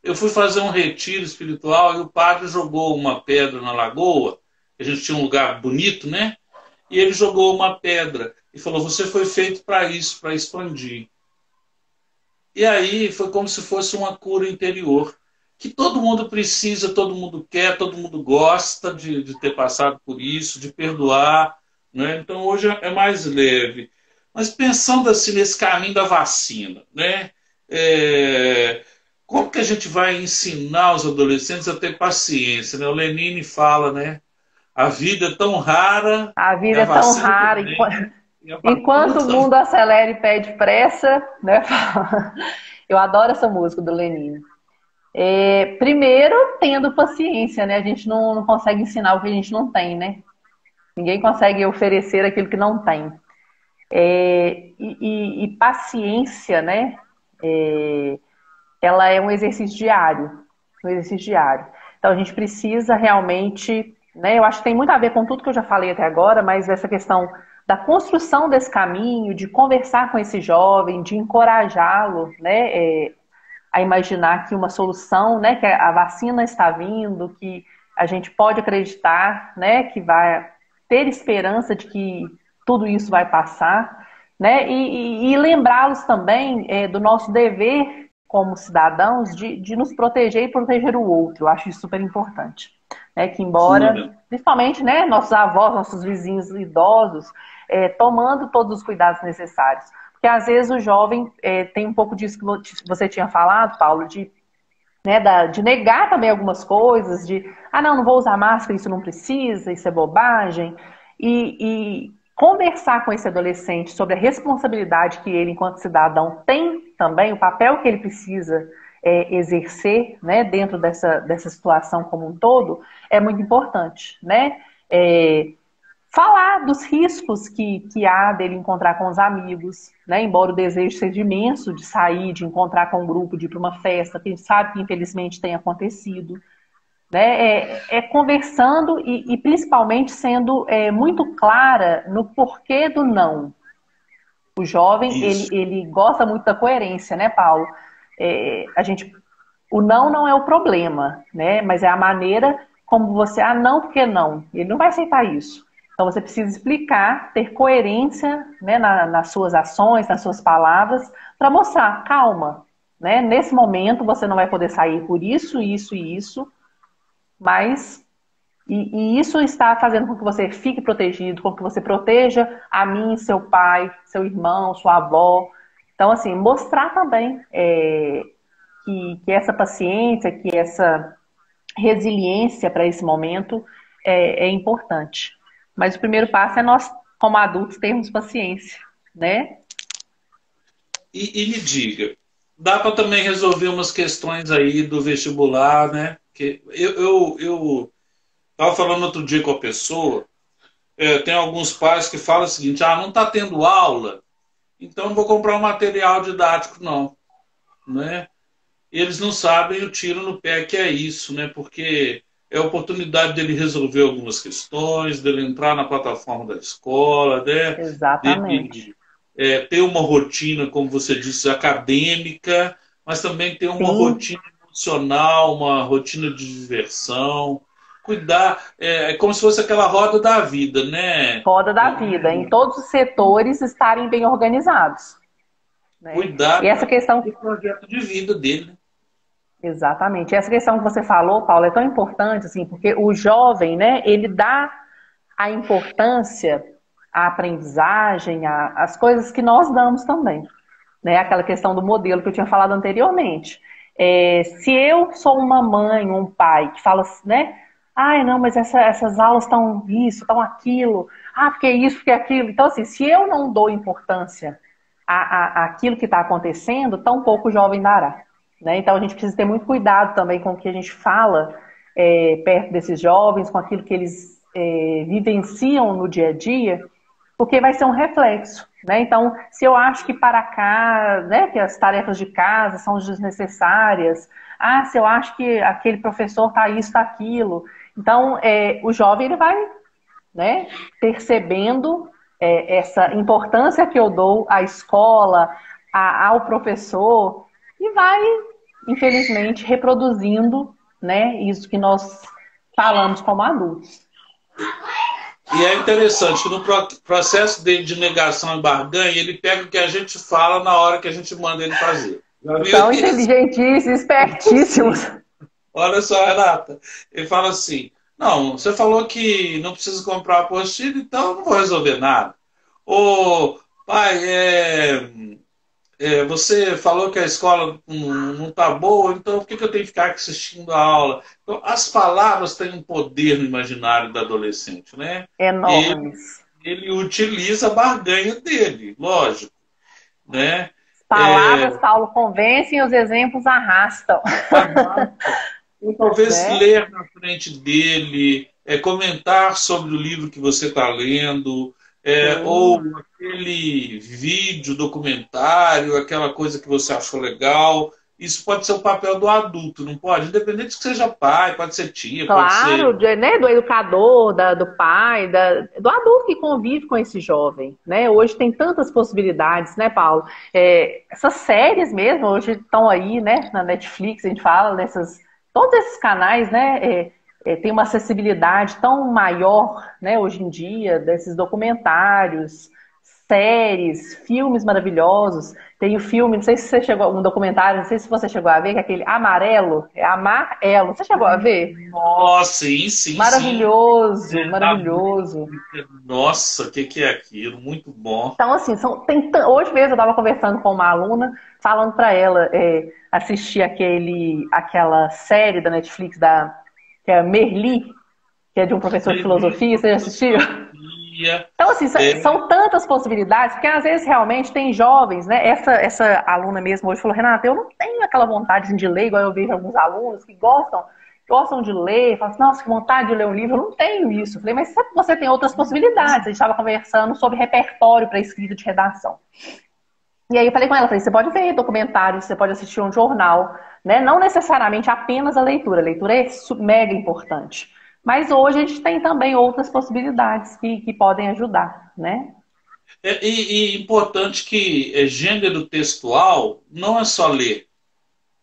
Eu fui fazer um retiro espiritual e o padre jogou uma pedra na lagoa. A gente tinha um lugar bonito, né? E ele jogou uma pedra e falou: Você foi feito para isso, para expandir. E aí foi como se fosse uma cura interior, que todo mundo precisa, todo mundo quer, todo mundo gosta de ter passado por isso, de perdoar. Né? Então hoje é mais leve. Mas pensando assim nesse caminho da vacina, né? Como que a gente vai ensinar os adolescentes a ter paciência? Né? O Lenine fala, né? A vida é tão rara, A e vida a é tão vacina rara, também, e a vacina enquanto o também. mundo acelera e pede pressa, né? Eu adoro essa música do Lenine. Primeiro, tendo paciência, né? A gente não consegue ensinar o que a gente não tem, né? Ninguém consegue oferecer aquilo que não tem. E paciência, né? Ela é um exercício diário, um exercício diário. Então a gente precisa realmente, né? Eu acho que tem muito a ver com tudo que eu já falei até agora, mas essa questão da construção desse caminho, de conversar com esse jovem, de encorajá-lo, né? A imaginar que uma solução, né? Que a vacina está vindo, que a gente pode acreditar, né? Que vai ter esperança de que tudo isso vai passar, né? E lembrá-los também do nosso dever como cidadãos de nos proteger e proteger o outro. Eu acho isso super importante. Né? Que embora, Fundamental. principalmente, né, nossos avós, nossos vizinhos idosos, tomando todos os cuidados necessários. Porque às vezes o jovem tem um pouco disso que você tinha falado, Paulo, de negar também algumas coisas, não vou usar máscara, isso não precisa, isso é bobagem. E conversar com esse adolescente sobre a responsabilidade que ele, enquanto cidadão, tem também, o papel que ele precisa exercer, né, dentro dessa situação como um todo, é muito importante, né? Falar dos riscos que há dele encontrar com os amigos, né? Embora o desejo seja imenso de sair, de encontrar com um grupo, de ir para uma festa, que a gente sabe que infelizmente tem acontecido, né? Conversando e principalmente sendo muito clara no porquê do não. O jovem, ele, Isso. ele gosta muito da coerência, né, Paulo? O não é o problema, né? Mas é a maneira como você, não, porque não? Ele não vai aceitar isso. Então você precisa explicar, ter coerência, né, nas suas ações, nas suas palavras, para mostrar, calma, né? Nesse momento você não vai poder sair por isso, isso e isso, mas e isso está fazendo com que você fique protegido, com que você proteja a mim, seu pai, seu irmão, sua avó. Então, assim, mostrar também que essa paciência, que essa resiliência para esse momento é importante. Mas o primeiro passo é nós, como adultos, termos paciência, né? E me diga, dá para também resolver umas questões aí do vestibular, né? Que eu estava falando outro dia com a pessoa, tem alguns pais que falam o seguinte, não está tendo aula, então não vou comprar um material didático, não, né? Eles não sabem o tiro no pé que é isso, né? Porque é a oportunidade dele resolver algumas questões, dele entrar na plataforma da escola, né? Exatamente. Dele ter uma rotina, como você disse, acadêmica, mas também ter uma Sim, rotina emocional, uma rotina de diversão. Cuidar, é como se fosse aquela roda da vida, né? roda da vida, em todos os setores estarem bem organizados, né? Cuidar E essa questão, do projeto de vida dele, né? exatamente, essa questão que você falou, Paulo, é tão importante, assim, porque o jovem, né, ele dá a importância à aprendizagem, às coisas que nós damos também, né? Aquela questão do modelo que eu tinha falado anteriormente. Se eu sou uma mãe, um pai que fala, né? Ai, não, mas essas aulas estão isso, estão aquilo. Ah, porque isso, porque aquilo. Então, assim, se eu não dou importância àquilo que está acontecendo, tão pouco o jovem dará. Né? Então, a gente precisa ter muito cuidado também com o que a gente fala perto desses jovens, com aquilo que eles vivenciam no dia a dia, porque vai ser um reflexo, né? Então, se eu acho que para cá, né, que as tarefas de casa são desnecessárias, se eu acho que aquele professor está isso, está aquilo, então o jovem ele vai, né, percebendo essa importância que eu dou à escola, ao professor, e vai, infelizmente, reproduzindo, né, isso que nós falamos como adultos. E é interessante que no processo dele de negação e barganha, ele pega o que a gente fala na hora que a gente manda ele fazer. Já viu São isso? inteligentíssimos, espertíssimos. Olha só, Renata. Ele fala assim: não, você falou que não precisa comprar a apostila, então eu não vou resolver nada. Ô, pai, você falou que a escola não está boa, então por que eu tenho que ficar aqui assistindo a aula? Então, as palavras têm um poder no imaginário do adolescente, né? Ele, Enormes. ele utiliza a barganha dele, lógico, né? Palavras, Paulo, convencem, os exemplos arrastam. Ou talvez Né? ler na frente dele, comentar sobre o livro que você está lendo, ou Sim. aquele vídeo, documentário, aquela coisa que você achou legal. Isso pode ser o papel do adulto, não pode? Independente que seja pai, pode ser tia, pode ser. Claro, né, do educador, do pai, do adulto que convive com esse jovem, né? Hoje tem tantas possibilidades, né, Paulo? Essas séries mesmo, hoje estão aí, né, na Netflix, a gente fala dessas, todos esses canais, né, tem uma acessibilidade tão maior, né, hoje em dia, desses documentários, séries, filmes maravilhosos. Tem o filme, não sei se você chegou, um documentário, não sei se você chegou a ver, que é aquele Amarelo, é Amarelo. Você chegou a ver? Nossa, sim, sim, sim. Maravilhoso, Da maravilhoso. música, nossa, o que é aquilo? Muito bom. Então, assim, hoje mesmo eu estava conversando com uma aluna, falando para ela assistir aquela série da Netflix que é Merli, que é de um professor de filosofia. Você já assistiu? Filosofia, Então, assim, são tantas possibilidades, porque às vezes realmente tem jovens, né? Essa aluna mesmo hoje falou, Renata, eu não tenho aquela vontade assim, de ler, igual eu vejo alguns alunos que gostam de ler, falam assim, nossa, que vontade de ler um livro, eu não tenho isso. Eu falei, mas você tem outras possibilidades. A gente estava conversando sobre repertório para escrita de redação. E aí eu falei com ela, falei, você pode ver documentários, você pode assistir um jornal, né? Não necessariamente apenas a leitura. A leitura é mega importante. Mas hoje a gente tem também outras possibilidades que podem ajudar, né? e importante que gênero textual não é só ler,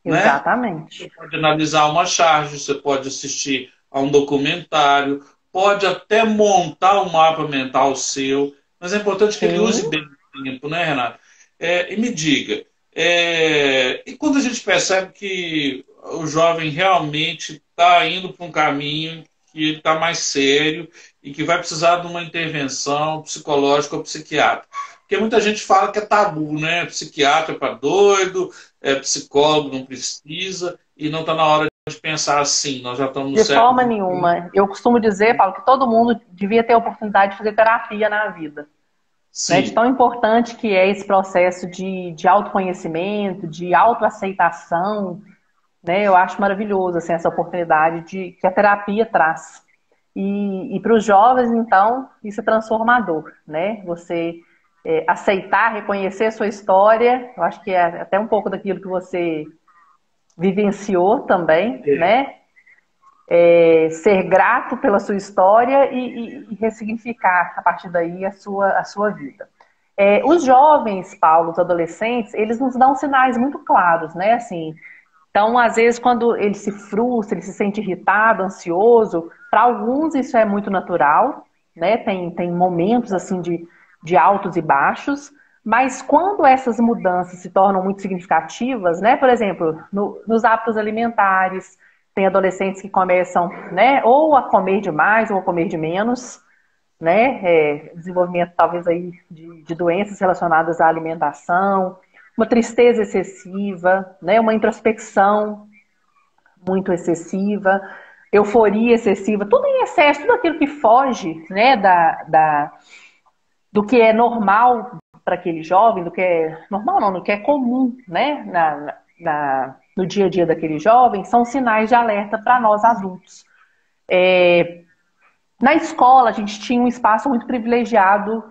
né? Você Exatamente. pode analisar uma charge, você pode assistir a um documentário, pode até montar um mapa mental seu, mas é importante que ele use Sim, bem o tempo, né, Renato? E me diga, e quando a gente percebe que o jovem realmente está indo para um caminho que ele está mais sério e que vai precisar de uma intervenção psicológica ou psiquiátrica, Porque muita gente fala que é tabu, né? Psiquiatra é para doido, psicólogo não precisa, e não está na hora de pensar assim, nós já estamos no De século forma XXI. nenhuma. Eu costumo dizer, Paulo, que todo mundo devia ter a oportunidade de fazer terapia na vida. Né? De Sim, tão importante que é esse processo de autoconhecimento, de autoaceitação, né? Eu acho maravilhoso assim, essa oportunidade que a terapia traz. E para os jovens, então, isso é transformador, né? Você aceitar, reconhecer a sua história, eu acho que é até um pouco daquilo que você vivenciou também, é, né? Ser grato pela sua história e ressignificar a partir daí a sua vida. Os jovens, Paulo, os adolescentes, eles nos dão sinais muito claros, né? Assim, então, às vezes, quando ele se frustra, ele se sente irritado, ansioso, para alguns isso é muito natural, né? Tem momentos assim de altos e baixos, mas quando essas mudanças se tornam muito significativas, né? Por exemplo, nos hábitos alimentares, tem adolescentes que começam, né? Ou a comer demais ou a comer de menos, né? Desenvolvimento talvez aí de doenças relacionadas à alimentação, uma tristeza excessiva, né? Uma introspecção muito excessiva, euforia excessiva, tudo em excesso, tudo aquilo que foge, né? Do que é normal para aquele jovem, do que é normal não, do que é comum, né? No dia a dia daquele jovem, são sinais de alerta para nós adultos. Na escola, a gente tinha um espaço muito privilegiado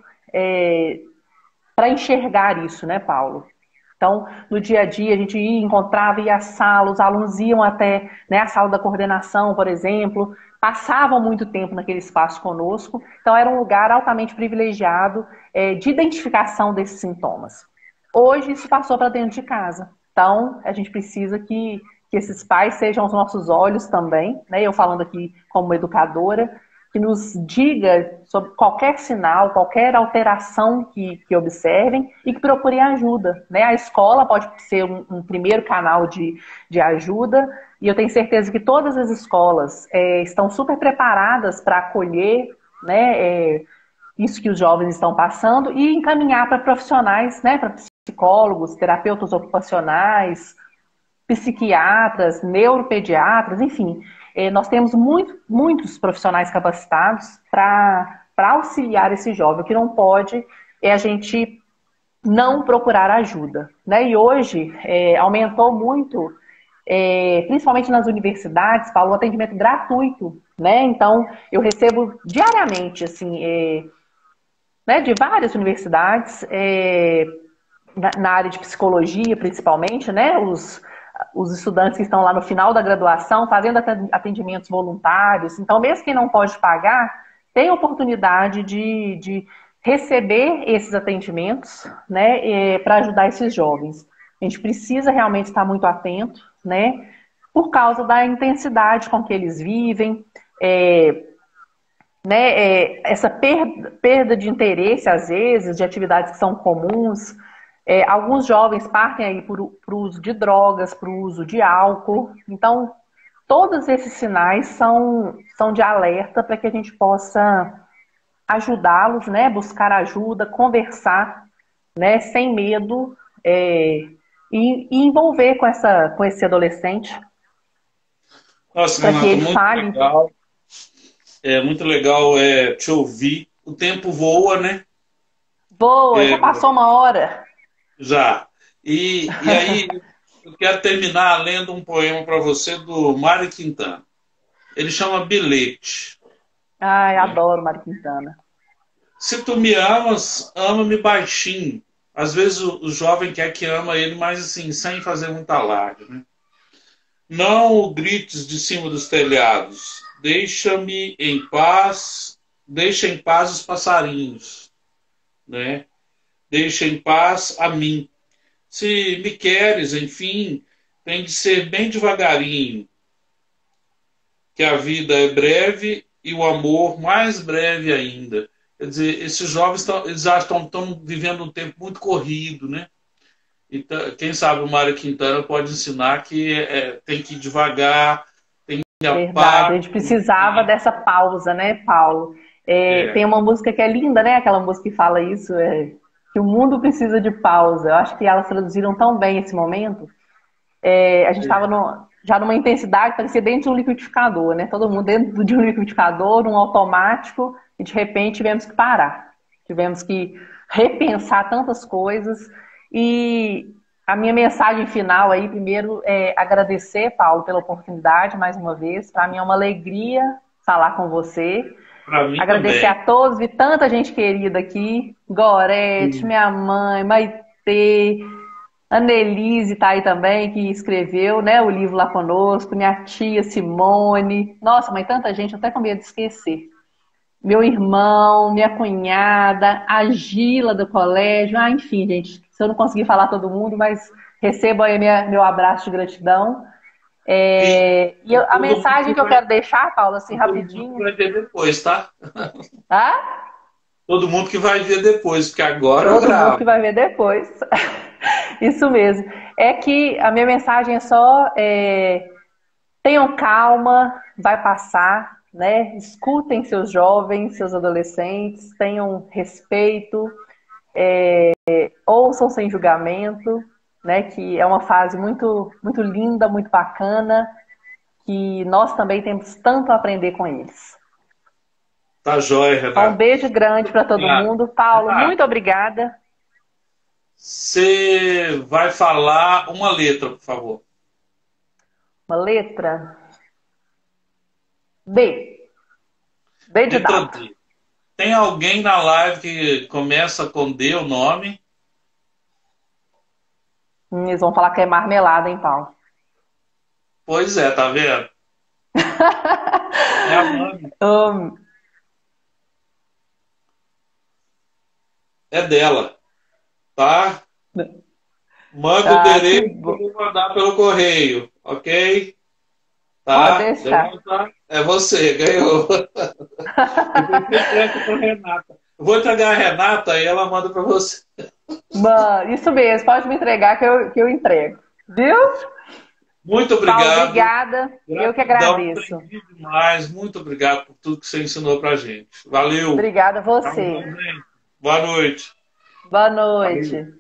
para enxergar isso, né, Paulo? Então, no dia a dia, a gente ia, encontrava, ia à sala, os alunos iam até, né, a sala da coordenação, por exemplo, passavam muito tempo naquele espaço conosco. Então, era um lugar altamente privilegiado de identificação desses sintomas. Hoje, isso passou para dentro de casa. Então, a gente precisa que esses pais sejam os nossos olhos também, né? Eu falando aqui como educadora, que nos diga sobre qualquer sinal, qualquer alteração que observem e que procurem ajuda. Né? A escola pode ser um primeiro canal de ajuda e eu tenho certeza que todas as escolas estão super preparadas para acolher, né, isso que os jovens estão passando e encaminhar para profissionais, né, para psicólogos, terapeutas ocupacionais, psiquiatras, neuropediatras, enfim. Nós temos muitos profissionais capacitados para auxiliar esse jovem. O que não pode é a gente não procurar ajuda. Né? E hoje aumentou muito, principalmente nas universidades, Paulo, o atendimento gratuito. Né? Então, eu recebo diariamente, assim, né, de várias universidades, na área de psicologia, principalmente, né? Os estudantes que estão lá no final da graduação fazendo atendimentos voluntários. Então, mesmo quem não pode pagar, tem a oportunidade de receber esses atendimentos, né, para ajudar esses jovens. A gente precisa realmente estar muito atento, né, por causa da intensidade com que eles vivem, né, essa perda de interesse, às vezes, de atividades que são comuns. Alguns jovens partem aí para o uso de drogas, para o uso de álcool. Então, todos esses sinais são de alerta para que a gente possa ajudá-los, né, buscar ajuda, conversar, né, sem medo, e envolver com esse adolescente Nossa, para que Renata, ele fale. muito legal te ouvir. O tempo voa, né? Boa, já É, passou uma hora. já. E aí, eu quero terminar lendo um poema para você do Mário Quintana. Ele chama Bilhete. Ai, Né? adoro Mário Quintana. Se tu me amas, ama-me baixinho. Às vezes o jovem quer que ama ele, mas assim, sem fazer muito alarde. Né? Não grites de cima dos telhados. Deixa-me em paz. Deixa em paz os passarinhos. Né? Deixa em paz a mim. Se me queres, enfim, tem de ser bem devagarinho, que a vida é breve e o amor mais breve ainda. Quer dizer, esses jovens eles já estão vivendo um tempo muito corrido, né? Então, quem sabe o Mário Quintana pode ensinar que tem que ir devagar, tem que ir a Verdade, a par. gente precisava dessa pausa, né, Paulo? É, Tem uma música que é linda, né? Aquela música que fala isso, que o mundo precisa de pausa. Eu acho que elas traduziram tão bem esse momento. A gente estava já numa intensidade, parecia dentro de um liquidificador, né? Todo mundo dentro de um liquidificador, num automático, e de repente tivemos que parar. Tivemos que repensar tantas coisas. E a minha mensagem final aí, primeiro, é agradecer, Paulo, pela oportunidade, mais uma vez. Para mim é uma alegria falar com você. Para mim Agradecer também. a todos, vi tanta gente querida aqui. Gorete, minha mãe, Maitê, Annelise tá aí também, que escreveu, né, o livro lá conosco, minha tia Simone. Nossa, mas tanta gente, até com medo de esquecer. Meu irmão, minha cunhada, a Gila do colégio. Ah, enfim, gente, se eu não conseguir falar todo mundo, mas recebo aí meu abraço de gratidão. A Todo mundo mensagem que que eu vai, quero deixar, Paulo, assim, todo mundo que rapidinho. vai ver depois, tá? Ah? Todo mundo que vai ver depois, porque agora eu Todo mundo que gravo. vai ver depois. Isso mesmo. É que a minha mensagem é só tenham calma, vai passar, né? Escutem seus jovens, seus adolescentes, tenham respeito, ouçam sem julgamento, né? Que é uma fase muito, muito linda, muito bacana, que nós também temos tanto a aprender com eles. Tá jóia, Então, um Renato. beijo grande para todo Obrigado. mundo. Paulo, muito Renato, obrigada. você vai falar uma letra, por favor. Uma letra B. B de Letra dado. D. Tem alguém na live que começa com D o nome? Eles vão falar que é marmelada, hein, Paulo? Pois é, tá vendo? É a Mami. Hum. É dela, tá? Manda o Ah, que endereço que eu bom. vou mandar pelo correio, ok? Pode Tá? deixar. É você, ganhou. Depois você entrega para Renata. Eu vou entregar a Renata e ela manda para você. Mano, isso mesmo, pode me entregar que eu entrego. Viu? Muito Paulo, obrigado. obrigada. Eu que Gratidão, agradeço. aprendi demais. Muito obrigado por tudo que você ensinou para gente. Valeu. Obrigada a Tá bom, você. gente? Boa noite. Boa Valeu. noite.